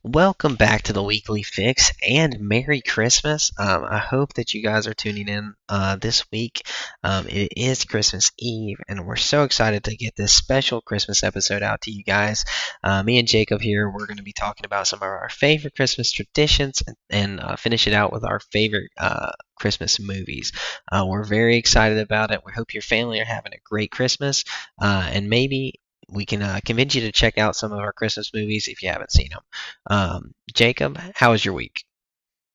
Welcome back to the Weekly Fix and Merry Christmas. I hope that you guys are tuning in this week. It is Christmas Eve, and we're so excited to get this special Christmas episode out to you guys. Me and Jacob here, we're going to be talking about some of our favorite Christmas traditions and finish it out with our favorite Christmas movies. We're very excited about it. We hope your family are having a great Christmas, and maybe we can convince you to check out some of our Christmas movies if you haven't seen them. Jacob, how was your week?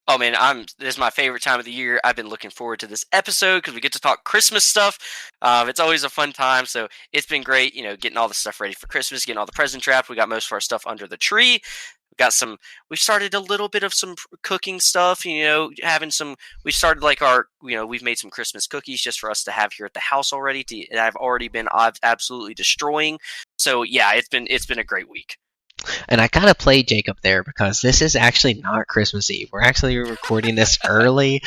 Oh man, this is my favorite time of the year. I've been looking forward to this episode because we get to talk Christmas stuff. It's always a fun time, so it's been great. Getting all the stuff ready for Christmas, getting all the presents wrapped. We got most of our stuff under the tree. We got some. We started a little bit of some cooking stuff. Having some. We started like our. We've made some Christmas cookies just for us to have here at the house already. And I've already been absolutely destroying. So yeah, it's been a great week. And I kind of played Jacob there because this is actually not Christmas Eve. We're actually recording this early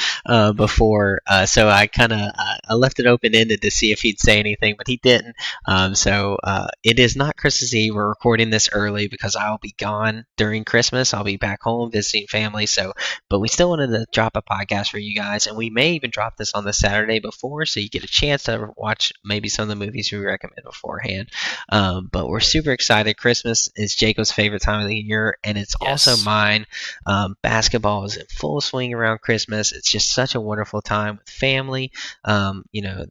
before, so I kind of I left it open ended to see if he'd say anything, but he didn't. So it is not Christmas Eve. We're recording this early because I'll be gone during Christmas. I'll be back home visiting family. But we still wanted to drop a podcast for you guys, and we may even drop this on the Saturday before, so you get a chance to watch maybe some of the movies we recommend beforehand. But we're super excited. Christmas is Jacob's favorite time of the year, and it's also mine. Basketball is in full swing around Christmas. It's just such a wonderful time with family,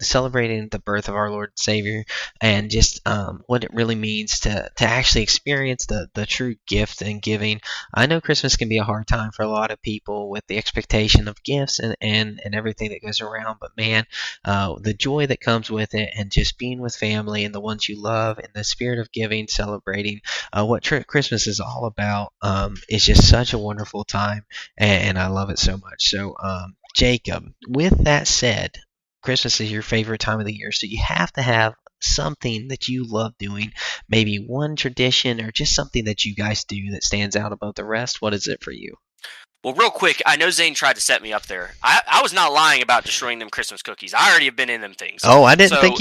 celebrating the birth of our Lord and Savior, and just what it really means to actually experience the true gift and giving. I know Christmas can be a hard time for a lot of people with the expectation of gifts and everything that goes around, but man, the joy that comes with it, and just being with family and the ones you love, and the spirit of giving, celebrating what Christmas is all about. It's just such a wonderful time, and I love it so much. So, Jacob, with that said, Christmas is your favorite time of the year, so you have to have something that you love doing, maybe one tradition or just something that you guys do that stands out above the rest. What is it for you? Well, real quick, I know Zane tried to set me up there. I was not lying about destroying them Christmas cookies. I already have been in them things. Oh, I didn't think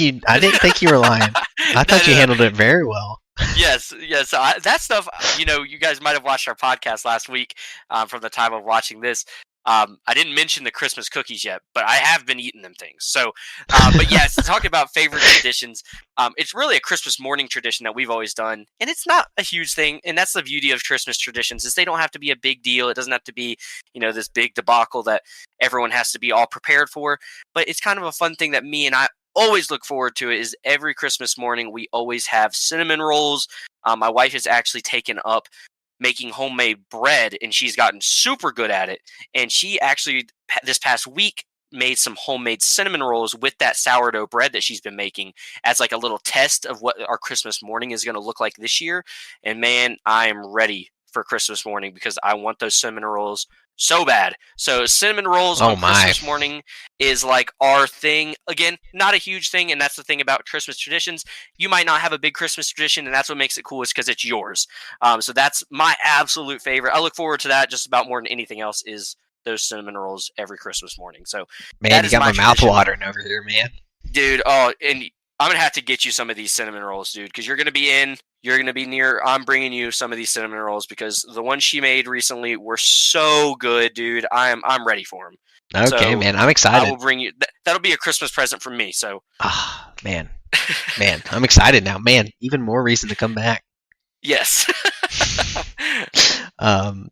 you were lying. I thought you handled it very well. Yes. That stuff, you guys might have watched our podcast last week from the time of watching this. I didn't mention the Christmas cookies yet, but I have been eating them things. So, but yes, talking about favorite traditions, it's really a Christmas morning tradition that we've always done, and it's not a huge thing. And that's the beauty of Christmas traditions, is they don't have to be a big deal. It doesn't have to be, this big debacle that everyone has to be all prepared for. But it's kind of a fun thing that me and I always look forward to. It is every Christmas morning we always have cinnamon rolls. My wife has actually taken up making homemade bread, and she's gotten super good at it. And she actually this past week made some homemade cinnamon rolls with that sourdough bread that she's been making as like a little test of what our Christmas morning is going to look like this year. And man, I am ready for Christmas morning because I want those cinnamon rolls so bad. So cinnamon rolls on Christmas morning is like our thing. Again, not a huge thing, and that's the thing about Christmas traditions. You might not have a big Christmas tradition, and that's what makes it cool, is because it's yours. So that's my absolute favorite. I look forward to that just about more than anything else, is those cinnamon rolls every Christmas morning. So man, you got my mouth watering over here, man. Dude, and I'm going to have to get you some of these cinnamon rolls, dude, because you're going to be near. I'm bringing you some of these cinnamon rolls because the ones she made recently were so good, dude. I'm ready for them. Okay, so, man, I'm excited. I will bring you. That'll be a Christmas present from me. So, man, I'm excited now. Man, even more reason to come back. Yes.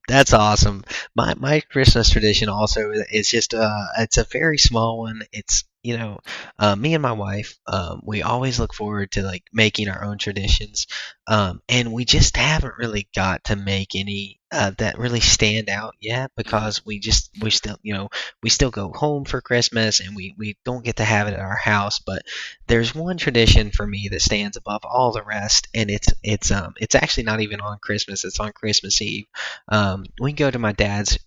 That's awesome. My Christmas tradition also is just it's a very small one. It's me and my wife, we always look forward to like making our own traditions, and we just haven't really got to make any that really stand out yet, because we still go home for Christmas, and we don't get to have it at our house. But there's one tradition for me that stands above all the rest, and it's actually not even on Christmas. It's on Christmas Eve. We go to my dad's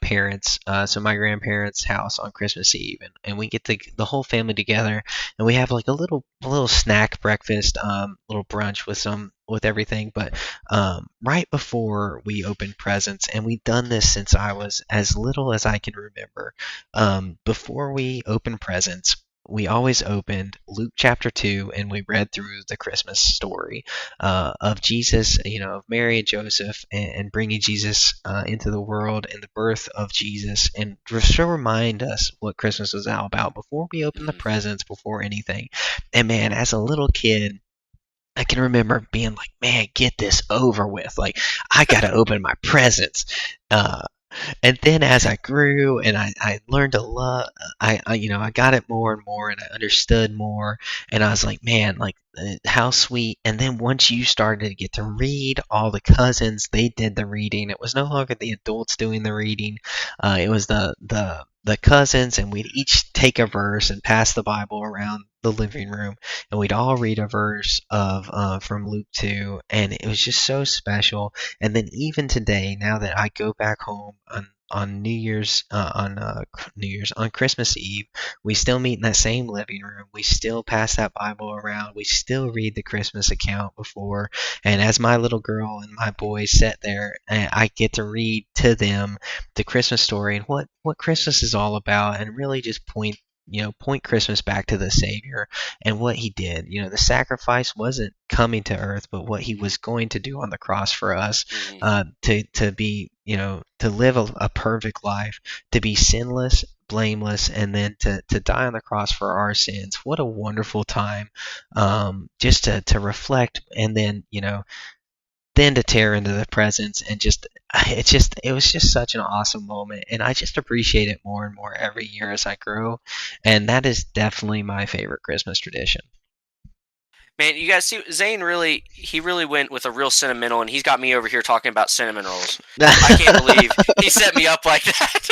parents, so my grandparents' house on Christmas Eve, and we get the whole family together, and we have like a little snack breakfast, little brunch with everything. But right before we open presents, and we've done this since I was as little as I can remember, before we open presents, we always opened Luke chapter 2 and we read through the Christmas story of Jesus, of Mary and Joseph, and bringing Jesus into the world and the birth of Jesus, and just to remind us what Christmas was all about before we open the Mhm. presents, before anything. And man, as a little kid, I can remember being like, man, get this over with. Like, I got to open my presents. Uh, and then as I grew and I learned to love, I got it more and more, and I understood more, and I was like, man, like how sweet. And then once you started to get to read, all the cousins, they did the reading. It was no longer the adults doing the reading. It was the cousins, and we'd each take a verse and pass the Bible around the living room, and we'd all read a verse of from Luke 2, and it was just so special. And then even today, now that I go back home on New Year's on Christmas Eve, we still meet in that same living room. We still pass that Bible around. We still read the Christmas account before. And as my little girl and my boys sit there, and I get to read to them the Christmas story and what Christmas is all about, and really just point Christmas back to the Savior and what he did. The sacrifice wasn't coming to earth, but what he was going to do on the cross for us, Mhm. to be, to live a perfect life, to be sinless, blameless, and then to die on the cross for our sins. What a wonderful time, just to reflect, and then to tear into the presence, and it was just such an awesome moment, and I just appreciate it more and more every year as I grow, and that is definitely my favorite Christmas tradition. Man, you guys see Zane he really went with a real sentimental, and he's got me over here talking about cinnamon rolls. I can't believe he set me up like that.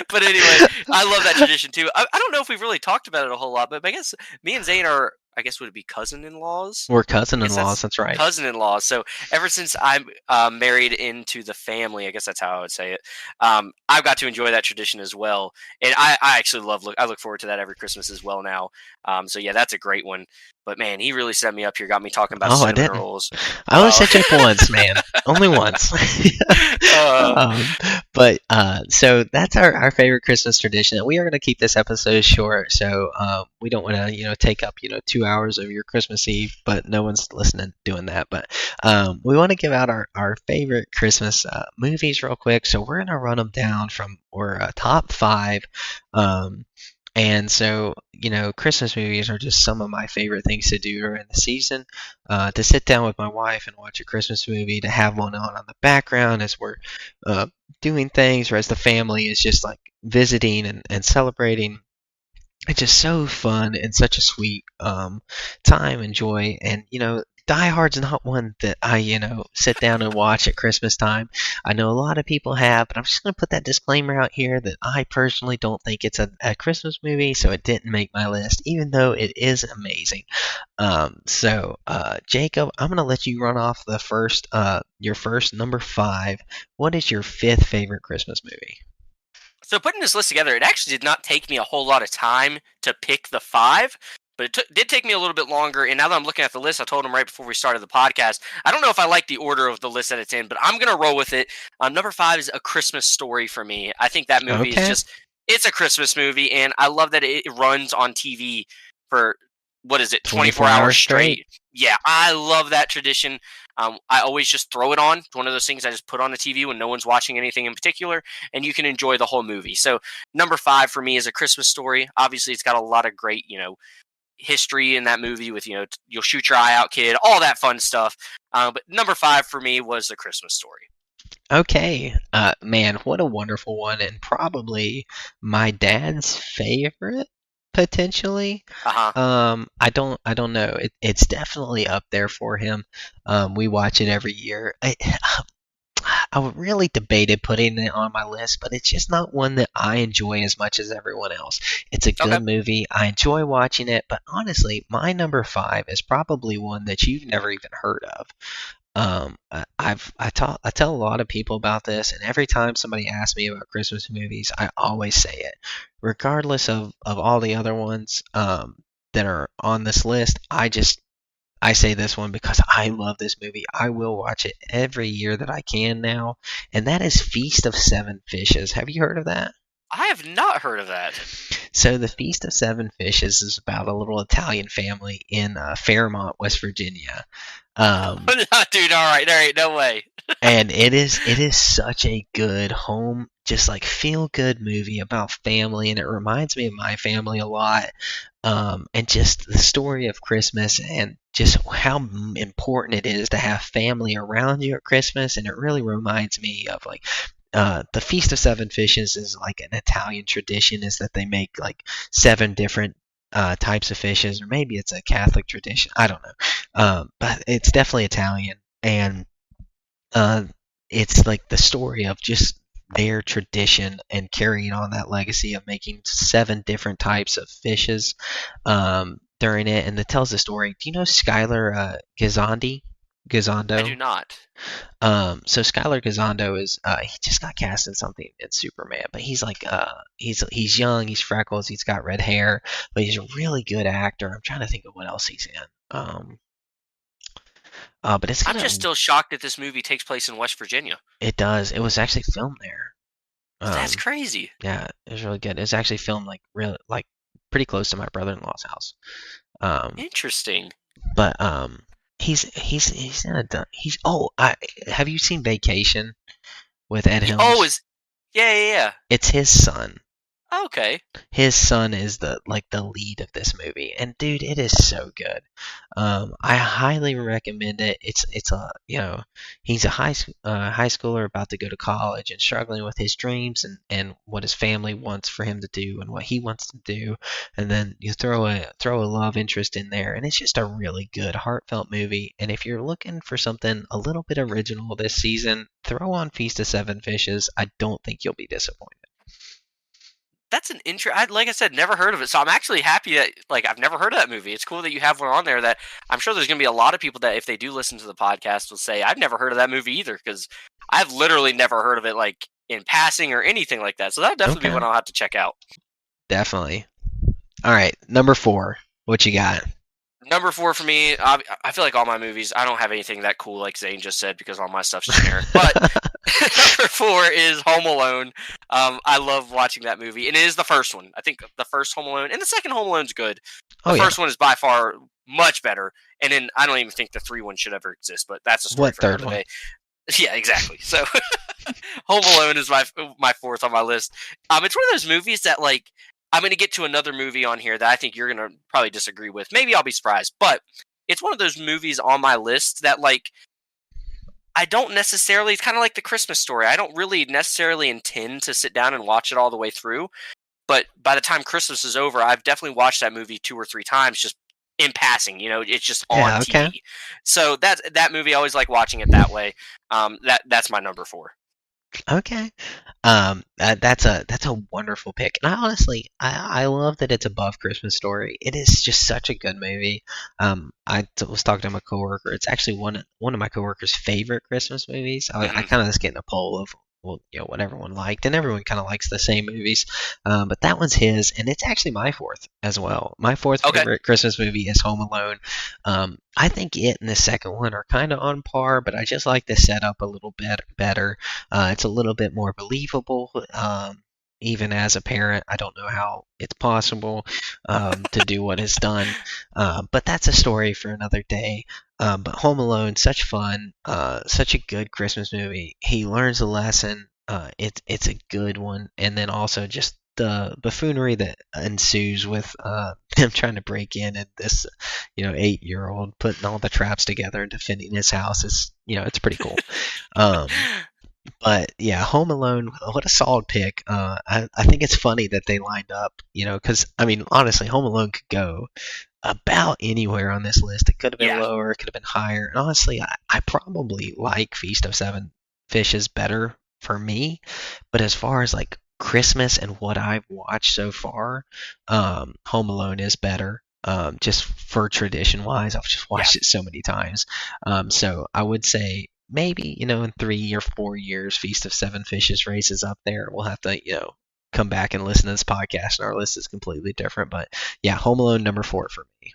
But anyway, I love that tradition too. I don't know if we've really talked about it a whole lot, but I guess me and Zane are, I guess, would it be cousin-in-laws? We're I guess cousin-in-laws, that's that's right. cousin-in-laws. So ever since I'm married into the family, I guess that's how I would say it. I've got to enjoy that tradition as well, and I actually I look forward to that every Christmas as well now. So yeah, that's a great one. But man, he really set me up here, got me talking about Oh, I cinnamon didn't. rolls. I only set you up once, man. Only once. Uh, um, so that's our favorite Christmas tradition. We are going to keep this episode short, so we don't want to take up 2 hours of your Christmas Eve, but no one's listening doing that. But we want to give out our favorite Christmas movies real quick. So we're going to run them down from our top five. And so, Christmas movies are just some of my favorite things to do during the season. To sit down with my wife and watch a Christmas movie, to have one on the background as we're doing things, or as the family is just like visiting and celebrating. It's just so fun and such a sweet time and joy. And Die Hard's not one that I sit down and watch at Christmas time. I know a lot of people have, but I'm just going to put that disclaimer out here that I personally don't think it's a Christmas movie, so it didn't make my list, even though it is amazing. Jacob, I'm going to let you run off your first number 5. What is your 5th favorite Christmas movie? So putting this list together, it actually did not take me a whole lot of time to pick the 5, but it did take me a little bit longer. And now that I'm looking at the list, I told him right before we started the podcast, I don't know if I like the order of the list that it's in, but I'm going to roll with it. Number 5 is A Christmas Story for me. I think that movie Okay. it's a Christmas movie, and I love that it runs on TV for, what is it, 24 hours straight. Yeah, I love that tradition. I always just throw it on. It's one of those things I just put on the TV when no one's watching anything in particular, and you can enjoy the whole movie. So number 5 for me is A Christmas Story. Obviously, it's got a lot of great, history in that movie with, you'll shoot your eye out, kid, all that fun stuff. But number 5 for me was A Christmas Story. Okay, man, what a wonderful one, and probably my dad's favorite, potentially. I don't know. It's definitely up there for him. We watch it every year. I really debated putting it on my list, but it's just not one that I enjoy as much as everyone else. It's a good Okay. movie. I enjoy watching it, but honestly, my number 5 is probably one that you've never even heard of. I tell a lot of people about this, and every time somebody asks me about Christmas movies, I always say it, regardless of all the other ones that are on this list. I say this one because I love this movie. I will watch it every year that I can now, and that is Feast of Seven Fishes. Have you heard of that? I have not heard of that. So the Feast of Seven Fishes is about a little Italian family in Fairmont, West Virginia. Dude, all right, there ain't no way. And it is such a good home, just like feel good movie about family, and it reminds me of my family a lot. And just the story of Christmas and just how important it is to have family around you at Christmas. And it really reminds me of like the Feast of Seven Fishes is like an Italian tradition, is that they make like seven different types of fishes, or maybe it's a Catholic tradition. I don't know, but it's definitely Italian, and uh, it's like the story of just their tradition and carrying on that legacy of making seven different types of fishes during it. And it tells the story. Do you know Skylar Gisondo? I do not. So Skylar Gisondo is he just got cast in something in Superman, but he's like he's young, he's freckles, he's got red hair, but he's a really good actor. I'm trying to think of what else he's in. But it's I'm just still shocked that this movie takes place in West Virginia. It does. It was actually filmed there. That's crazy. Yeah, it was really good. It was actually filmed like really like pretty close to my brother-in-law's house. Interesting. But he's in a he's have you seen Vacation with Ed Helms? Oh, yeah. It's his son. Okay. His son is the lead of this movie, and dude, it is so good. I highly recommend it. It's a he's a high schooler about to go to college and struggling with his dreams and what his family wants for him to do and what he wants to do, and then you throw a love interest in there, and it's just a really good heartfelt movie. And if you're looking for something a little bit original this season, throw on Feast of Seven Fishes. I don't think you'll be disappointed. That's an like I said, never heard of it. So I'm actually happy that I've never heard of that movie. It's cool that you have one on there that I'm sure there's going to be a lot of people that if they do listen to the podcast will say, I've never heard of that movie either, because I've literally never heard of it like in passing or anything like that. So that'll definitely be one I'll have to check out. Definitely. All right, number 4. What you got? Number 4 for me, I feel like all my movies, I don't have anything that cool like Zane just said because all my stuff's generic. But number 4 is Home Alone. I love watching that movie, and it is the first one. I think the first Home Alone, and the second Home Alone's good. The first one is by far much better, and then I don't even think the 3 one should ever exist, but that's a story for another day. Yeah, exactly. So Home Alone is my 4th on my list. It's one of those movies that I'm going to get to another movie on here that I think you're going to probably disagree with. Maybe I'll be surprised, but it's one of those movies on my list that I don't necessarily, it's kind of like The Christmas Story. I don't really necessarily intend to sit down and watch it all the way through, but by the time Christmas is over, I've definitely watched that movie 2 or 3 times just in passing. It's just on TV. So that movie, I always like watching it that way. That's my number 4. Okay. That's a wonderful pick. And I love that it's above Christmas Story. It is just such a good movie. I was talking to my coworker. It's actually one of my coworkers' favorite Christmas movies. I kind of was getting a poll of what everyone liked, and everyone kind of likes the same movies. But that one's his, and it's actually my 4th as well. My 4th favorite Christmas movie is Home Alone. I think it and the second one are kind of on par, but I just like the setup a little bit better. It's a little bit more believable. Even as a parent, I don't know how it's possible to do what is done. But that's a story for another day. But Home Alone, such fun, such a good Christmas movie. He learns a lesson. It's a good one. And then also just the buffoonery that ensues with him trying to break in and this 8-year-old putting all the traps together and defending his house is it's pretty cool. But yeah, Home Alone, what a solid pick. I think it's funny that they lined up, because honestly, Home Alone could go about anywhere on this list. It could have been lower, it could have been higher. And honestly, I probably like Feast of Seven Fishes better for me. But as far as Christmas and what I've watched so far, Home Alone is better. Just for tradition wise, I've just watched it so many times. So I would say maybe, in 3 or 4 years, Feast of Seven Fishes races up there. We'll have to, come back and listen to this podcast, and our list is completely different. But yeah, Home Alone number 4 for me.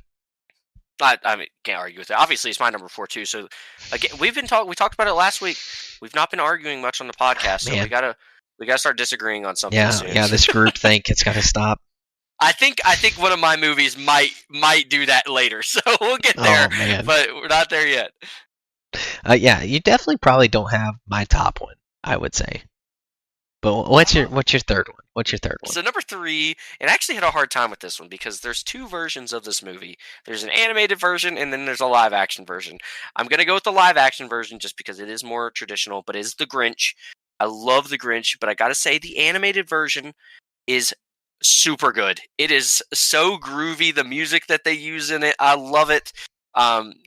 I can't argue with it. Obviously, it's my number 4 too. So again, we talked about it last week. We've not been arguing much on the podcast, so we gotta We gotta start disagreeing on something Yeah, soon. yeah. This group think it's got to stop. I think one of my movies might do that later, so we'll get there. Oh man. But we're not there yet. Yeah, you definitely probably don't have my top one, I would say. But what's your third one? What's your third one? So number 3, and I actually had a hard time with this one because there's 2 versions of this movie. There's an animated version and then there's a live action version. I'm gonna go with the live action version just because it is more traditional, but it is The Grinch. I love The Grinch, but I gotta say the animated version is super good. It is so groovy. The music that they use in it, I love it.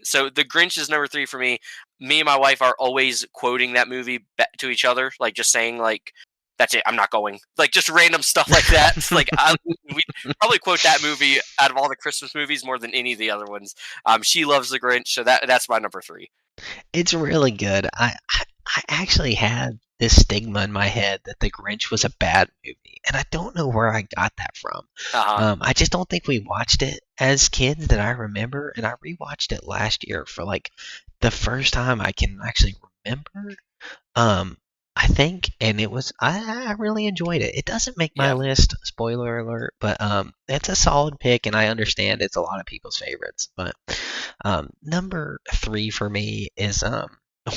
So The Grinch is number 3 for me. Me and my wife are always quoting that movie to each other, like just saying like, "That's it. I'm not going." Like just random stuff like that. It's like we probably quote that movie out of all the Christmas movies more than any of the other ones. She loves The Grinch, so that's my number 3. It's really good. I actually had this stigma in my head that The Grinch was a bad movie, and I don't know where I got that from. I just don't think we watched it as kids that I remember, and I rewatched it last year for like the first time I can actually remember. I think, and it was I really enjoyed it. It doesn't make my Yeah. list, spoiler alert, but it's a solid pick, and I understand it's a lot of people's favorites. But number 3 for me is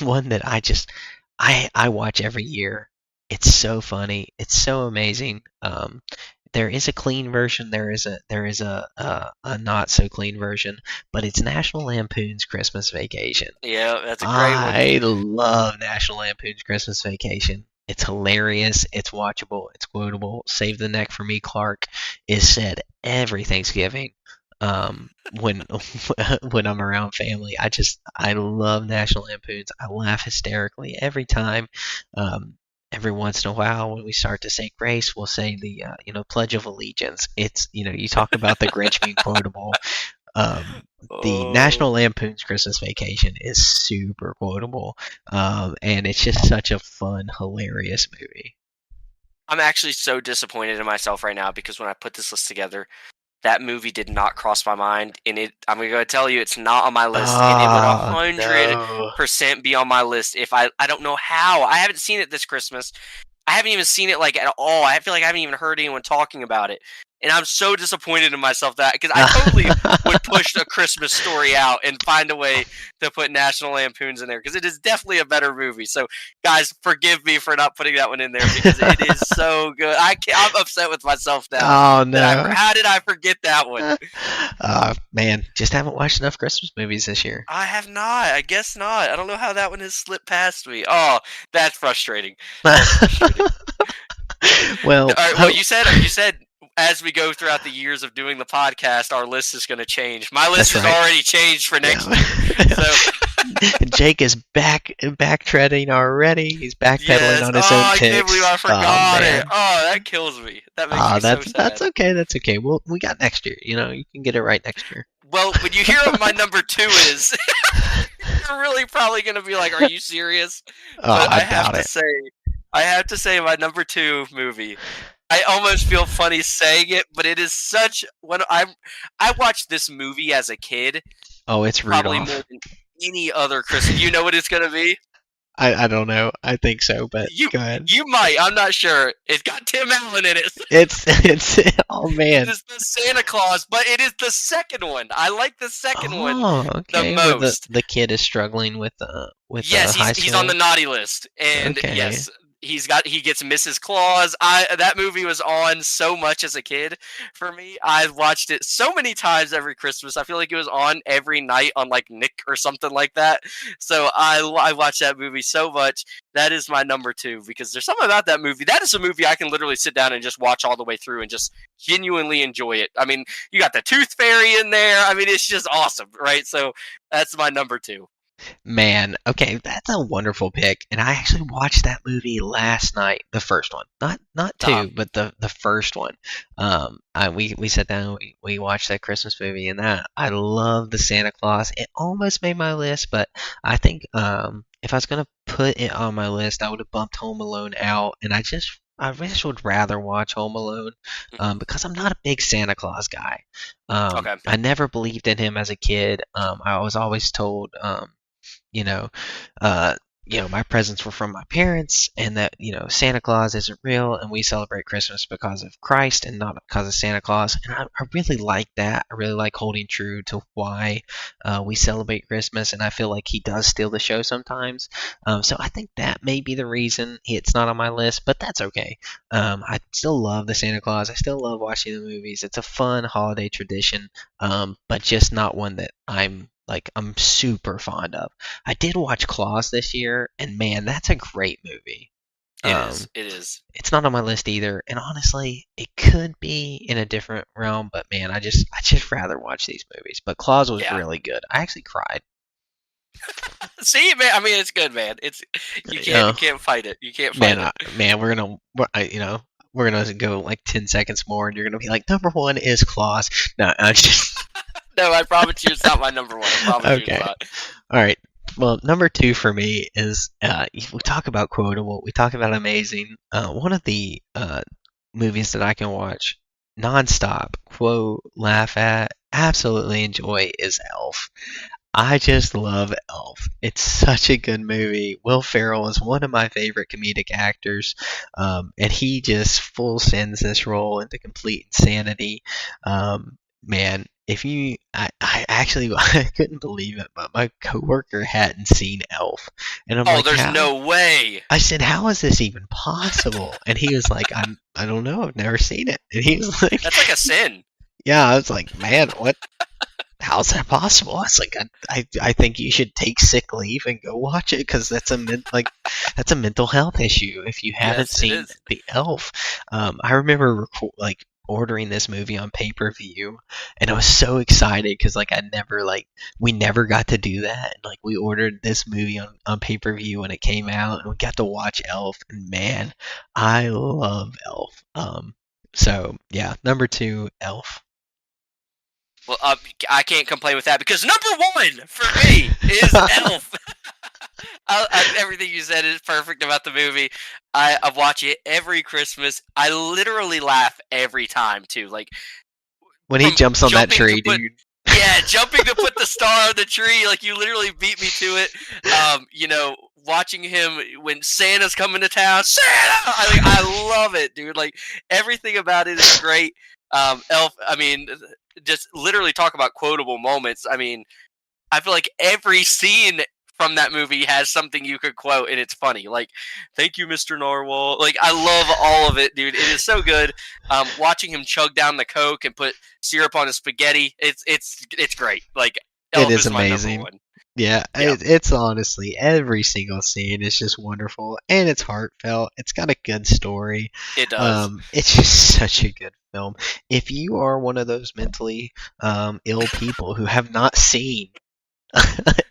one that I watch every year. It's so funny. It's so amazing. There is a clean version. There is a not so clean version, but it's National Lampoon's Christmas Vacation. Yeah, that's a great one. I love National Lampoon's Christmas Vacation. It's hilarious. It's watchable. It's quotable. Save the neck for me, Clark is said every Thanksgiving. When when I'm around family, I love National Lampoons. I laugh hysterically every time. Every once in a while, when we start to say grace, we'll say the Pledge of Allegiance. It's you talk about the Grinch being quotable. The National Lampoon's Christmas Vacation is super quotable, and it's just such a fun, hilarious movie. I'm actually so disappointed in myself right now because when I put this list together, that movie did not cross my mind, and I'm going to tell you it's not on my list, and it would 100% be on my list if I don't know how. I haven't seen it this Christmas. I haven't even seen it like at all. I feel like I haven't even heard anyone talking about it. And I'm so disappointed in myself that because I totally would push A Christmas Story out and find a way to put National Lampoons in there because it is definitely a better movie. So, guys, forgive me for not putting that one in there because it is so good. I'm upset with myself now. Oh no! How did I forget that one? Man, just haven't watched enough Christmas movies this year. I have not. I guess not. I don't know how that one has slipped past me. Oh, that's frustrating. Well, all right, well, you said. As we go throughout the years of doing the podcast, our list is going to change. My list has already changed for next year. So. Jake is backtreading already. He's backpedaling on his own picks. I can't believe I forgot it. Oh, that kills me. That makes me so sad. That's okay. That's okay. Well, we got next year. You can get it right next year. Well, when you hear what my number 2 is, you're really probably going to be like, "Are you serious?" But I have to say, my number 2 movie. I almost feel funny saying it, but it is such when I watched this movie as a kid. Oh, it's Rudolph. Probably more than any other Christmas. You know what it's gonna be? I don't know. I think so, but go ahead. You might. I'm not sure. It's got Tim Allen in it. It's oh man. It is the Santa Claus, but it is the second one. I like the second one the most. The kid is struggling with yes, high school. He's on the naughty list, and yes. He gets Mrs. Claus. That movie was on so much as a kid for me. I watched it so many times every Christmas. I feel like it was on every night on like Nick or something like that. So I watched that movie so much. That is my number 2 because there's something about that movie. That is a movie I can literally sit down and just watch all the way through and just genuinely enjoy it. I mean, you got the Tooth Fairy in there. I mean, it's just awesome, right? So that's my number 2. Man, okay, that's a wonderful pick. And I actually watched that movie last night, the first one, not 2, but the first one. We sat down, we watched that Christmas movie, and that I love the Santa Claus. It almost made my list, but I think if I was gonna put it on my list, I would have bumped Home Alone out, and I just would rather watch Home Alone because I'm not a big Santa Claus guy. I never believed in him as a kid. I was always told, my presents were from my parents, and that, Santa Claus isn't real, and we celebrate Christmas because of Christ and not because of Santa Claus. And I really like that. I really like holding true to why we celebrate Christmas, and I feel like he does steal the show sometimes. So I think that may be the reason it's not on my list, but that's okay. I still love the Santa Claus. I still love watching the movies. It's a fun holiday tradition, but just not one that I'm super fond of. I did watch Claws this year, and man, that's a great movie. It is. It's not on my list either, and honestly, it could be in a different realm. But man, I just rather watch these movies. But Claws was really good. I actually cried. See, man. I mean, it's good, man. You can't fight it. You can't fight it. Man, we're gonna go like 10 seconds more, and you're gonna be like, number one is Claws. No, I'm just. No, I promise you, it's not my number one. I promise you, it's not. All right. Well, number two for me is we talk about quotable, we talk about amazing. One of the movies that I can watch nonstop, quote, laugh at, absolutely enjoy is Elf. I just love Elf. It's such a good movie. Will Ferrell is one of my favorite comedic actors, and he just full sends this role into complete insanity. Man, I actually I couldn't believe it, but my coworker hadn't seen Elf, and I'm like, there's no way. I said, how is this even possible? And he was like, I don't know, I've never seen it. And he was like, that's like a sin. Yeah, I was like, man, what? How's that possible? I was like, I think you should take sick leave and go watch it, because that's a mental health issue if you haven't seen the Elf. I remember ordering this movie on pay-per-view, and I was so excited because we never got to do that. And we ordered this movie on pay-per-view when it came out, and we got to watch Elf, and man, I love Elf. So yeah, number two, Elf. Well, I can't complain with that, because number one for me is Elf. Everything you said is perfect about the movie. I watch it every Christmas. I literally laugh every time too. Like when he jumps on that tree, dude. Yeah, jumping to put the star on the tree. Like, you literally beat me to it. Watching him when Santa's coming to town. Santa! I love it, dude. Like, everything about it is great. Elf, I mean, just literally talk about quotable moments. I mean, I feel like every scene from that movie has something you could quote, and it's funny. Like, thank you, Mr. Narwhal. Like, I love all of it, dude. It is so good. Watching him chug down the Coke and put syrup on his spaghetti, it's great. Like, Elf it is my amazing. number one. Yeah, it's honestly, every single scene is just wonderful, and it's heartfelt. It's got a good story. It does. It's just such a good film. If you are one of those mentally ill people who have not seen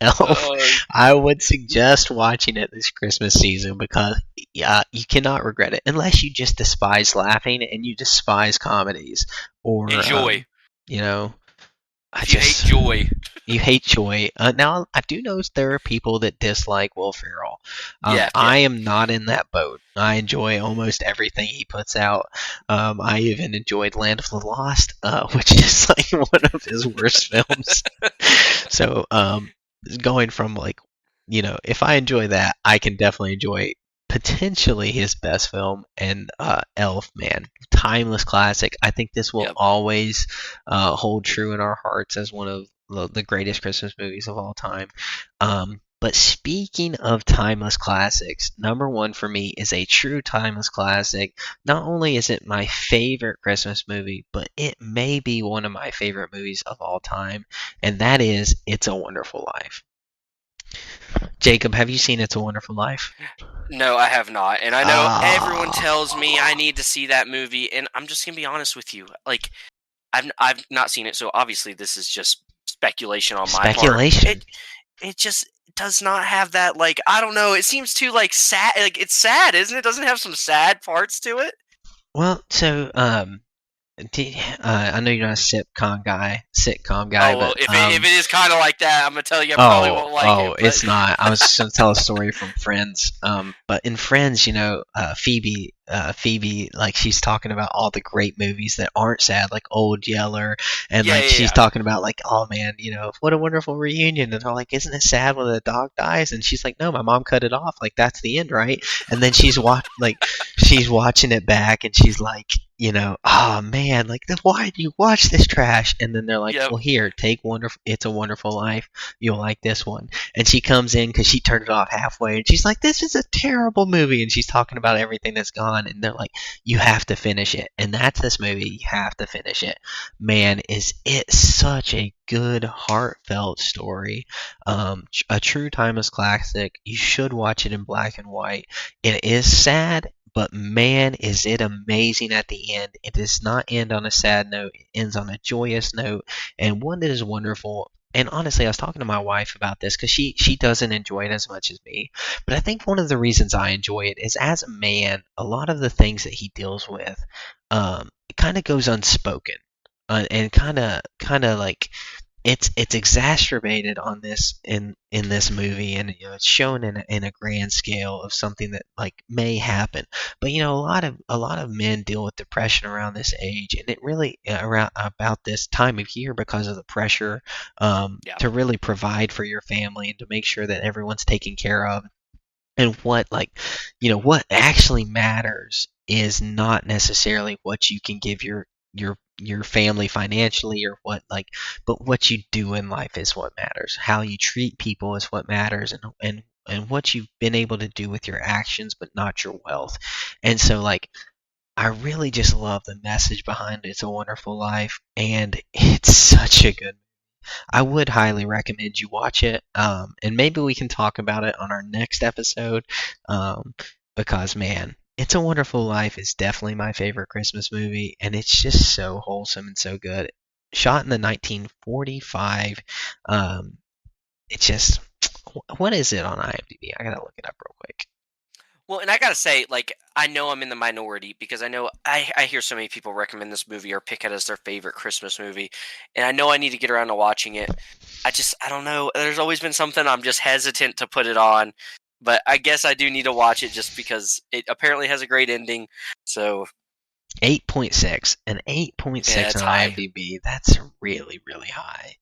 Elf, I would suggest watching it this Christmas season, because you cannot regret it, unless you just despise laughing and you despise comedies, or joy. Hate joy. You hate joy. Now, I do know there are people that dislike Will Ferrell. I am not in that boat. I enjoy almost everything he puts out. I even enjoyed Land of the Lost, which is one of his worst films. So, going from if I enjoy that, I can definitely enjoy potentially his best film, and Elf, man, timeless classic. I think this will always hold true in our hearts as one of the greatest Christmas movies of all time. But speaking of timeless classics, number one for me is a true timeless classic. Not only is it my favorite Christmas movie, but it may be one of my favorite movies of all time, and that is It's a Wonderful Life. Jacob, have you seen It's a Wonderful Life? No, I have not. And I know everyone tells me I need to see that movie, and I'm just going to be honest with you. Like, I've not seen it, so obviously this is just speculation on my part. It just does not have that, I don't know, it seems too, sad. Like, it's sad, isn't it? Doesn't it have some sad parts to it? Well, so, I know you're not a sitcom guy. Oh, well, if it is kind of like that, I'm gonna tell you I probably won't like it. Oh, it's not. I was just gonna tell a story from Friends. But in Friends, Phoebe Phoebe, like she's talking about all the great movies that aren't sad, like Old Yeller, and Yeah, like yeah, she's yeah. talking about like, oh man, what a wonderful reunion, and they're like, isn't it sad when the dog dies? And she's like, no, my mom cut it off, like that's the end, right? And then she's watching it back, and she's like, oh man, like why do you watch this trash? And then they're like, Yep. well, here, take wonderful, It's a Wonderful Life, you'll like this one. And she comes in because she turned it off halfway, and she's like, this is a terrible movie, and she's talking about everything that's gone, and they're like, you have to finish it. And that's this movie, you have to finish it. Man, is it such a good, heartfelt story. A true timeless classic. You should watch it in black and white. It is sad, but man, is it amazing at the end. It does not end on a sad note, it ends on a joyous note, and one that is wonderful. And honestly, I was talking to my wife about this because she doesn't enjoy it as much as me. But I think one of the reasons I enjoy it is, as a man, a lot of the things that he deals with, it kind of goes unspoken, and kind of like it's exacerbated on this in this movie, and it's shown in a grand scale of something that like may happen. But a lot of men deal with depression around this age, and it really around about this time of year, because of the pressure, Yeah. to really provide for your family and to make sure that everyone's taken care of. And what actually matters is not necessarily what you can give your family financially, or but what you do in life is what matters. How you treat people is what matters, and what you've been able to do with your actions, but not your wealth. And so, like, I really just love the message behind It's a Wonderful Life, and it's such a good. I would highly recommend you watch it, and maybe we can talk about it on our next episode, um, because man, It's a Wonderful Life is definitely my favorite Christmas movie, and it's just so wholesome and so good. Shot in the 1945, it's just, what is it on IMDb? I gotta look it up real quick. Well, and I gotta say, like, I know I'm in the minority because I know I hear so many people recommend this movie or pick it as their favorite Christmas movie, and I know I need to get around to watching it. I don't know. There's always been something I'm just hesitant to put it on, but I guess I do need to watch it just because it apparently has a great ending. So 8.6, an yeah, 8.6 it's on high. IMDb. That's really, really high.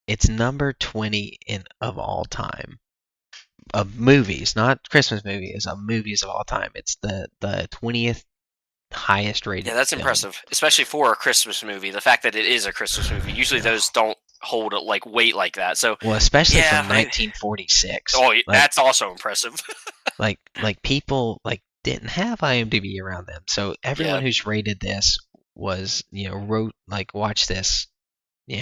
It's number 20 of all time of movies, not Christmas movies, of movies of all time. It's the 20th highest Yeah, rated that's film. impressive, especially for a Christmas movie. The fact that it is a Christmas movie. Usually those don't hold like weight like that. So Well, especially yeah, from 1946. oh, Like that's also impressive. people like didn't have IMDb around them. So everyone Yeah. who's rated this was, wrote like watch this, you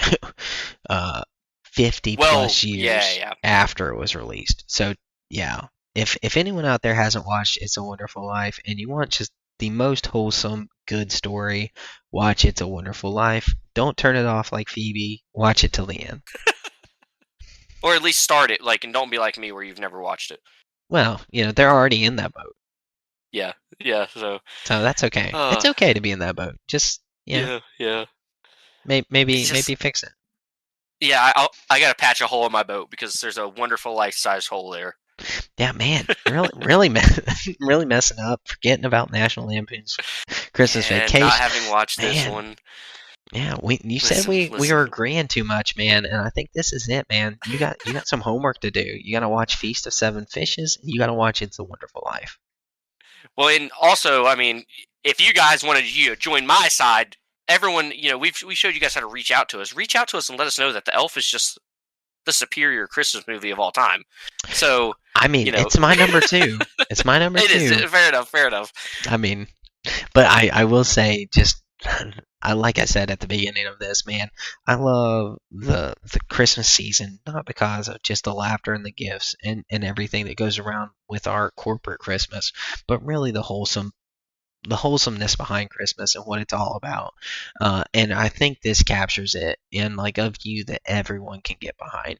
know, 50 Well, plus years yeah. after it was released. So yeah, if anyone out there hasn't watched It's a Wonderful Life and you want just the most wholesome, good story, watch It's a Wonderful Life. Don't turn it off like Phoebe. Watch it till the end. Or at least start it, like, and don't be like me where you've never watched it. Well, they're already in that boat, Yeah. So so that's okay. It's okay to be in that boat. Just yeah. maybe It's just- maybe fix it. Yeah, I gotta patch a hole in my boat because there's a Wonderful Life-sized hole there. Yeah, man, really, really messing up, forgetting about National Lampoon's Christmas And Vacation. not having watched this Man. one. Yeah, you said we Listen. were agreeing too much, man, and I think this is it, man. You got some homework to do. You got to watch Feast of Seven Fishes, and you got to watch It's a Wonderful Life. Well, and also, I mean, if you guys wanted to join my side, everyone, we showed you guys how to reach out to us. Reach out to us and let us know that The Elf is just the superior Christmas movie of all time. So I mean, it's my number two. It's my number it two. is fair enough. I mean, but I will say, just like I said at the beginning of this, man, I love the Christmas season, not because of just the laughter and the gifts and everything that goes around with our corporate Christmas, but really the wholesomeness behind Christmas and what it's all about. And I think this captures it in like a view that everyone can get behind,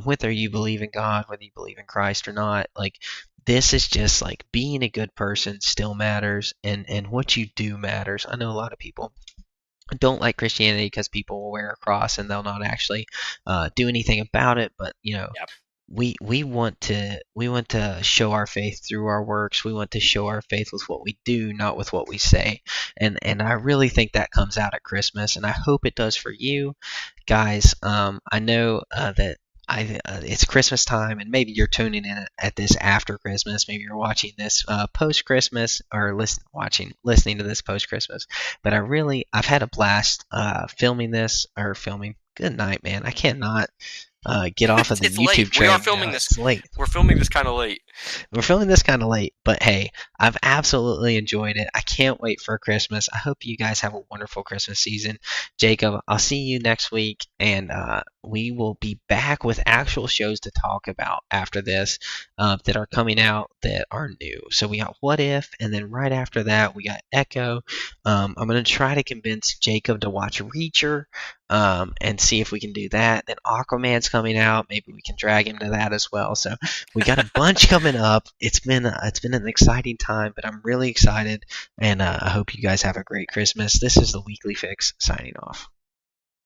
whether you believe in God, whether you believe in Christ or not. Like, this is just like being a good person still matters, and what you do matters. I know a lot of people don't like Christianity because people will wear a cross and they'll not actually do anything about it. But Yep. we want to show our faith through our works. We want to show our faith with what we do, not with what we say. And I really think that comes out at Christmas, and I hope it does for you guys. I know that it's Christmas time, and maybe you're tuning in at this after Christmas. Maybe you're watching this post Christmas, or listening to this post Christmas. But I've had a blast filming this, or filming. Good night, man. I cannot get off of the It's YouTube late. train. We are filming this. It's late. We're filming this kind of late. We're filming this kind of late, but hey, I've absolutely enjoyed it. I can't wait for Christmas. I hope you guys have a wonderful Christmas season. Jacob, I'll see you next week, and we will be back with actual shows to talk about after this that are coming out that are new. So we got What If, and then right after that, we got Echo. I'm going to try to convince Jacob to watch Reacher. And see if we can do that. Then Aquaman's coming out. Maybe we can drag him to that as well. So we got a bunch coming up. It's been an exciting time, but I'm really excited, and I hope you guys have a great Christmas. This is the Weekly Fix signing off.